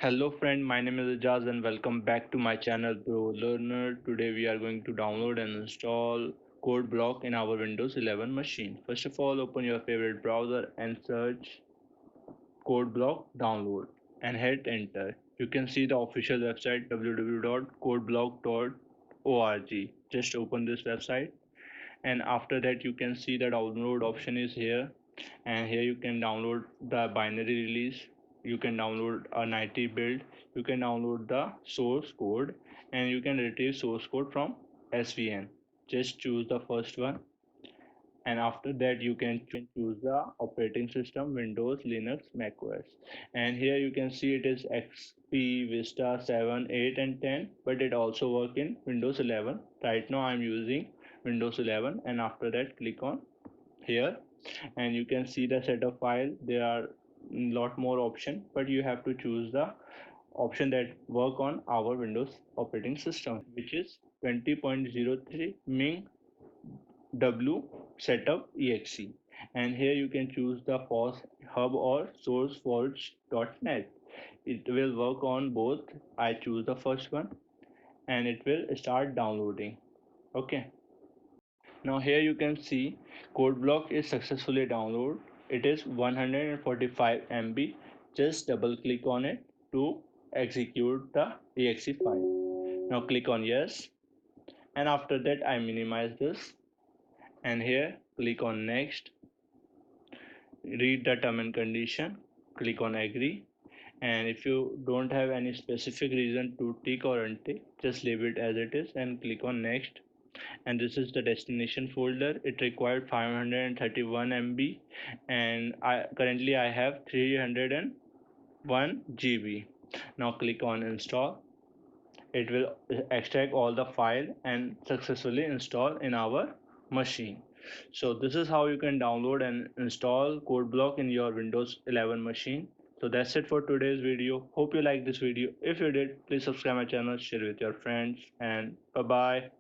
Hello friend, my name is Ajaz and welcome back to my channel Pro Learner. Today we are going to download and install code block in our Windows 11 machine. First of all, open your favorite browser and search code block download and hit enter. You can see the official website www.codeblock.org. Just open this website and after that you can see the download option is here, and here you can download the binary release, you can download a 90 build, you can download the source code, and you can retrieve source code from svn. Just choose the first one, and after that you can choose the operating system, Windows, Linux, Mac OS. And here you can see it is XP, Vista 7, 8 and 10, but it also work in Windows 11. Right now I'm using Windows 11, and after that click on here, and you can see the set of file. There are lot more option, but you have to choose the option that work on our Windows operating system, which is 20.03 Ming W setup exe. And here you can choose the FOSS hub or sourceforge.net. It will work on both. I choose the first one, and it will start downloading. Okay, now here you can see code block is successfully downloaded. It is 145 MB. Just double click on it to execute the exe file. Now click on yes, and after that I minimize this, and here click on next, read the term and condition, click on agree. And if you don't have any specific reason to tick or untick, just leave it as it is and click on next. And this is the destination folder. It required 531 MB, and I have 301 GB. Now click on install. It will extract all the file and successfully install in our machine. So this is how you can download and install code block in your Windows 11 machine. So that's it for today's video. Hope you like this video. If you did, please subscribe my channel, share with your friends, and bye bye.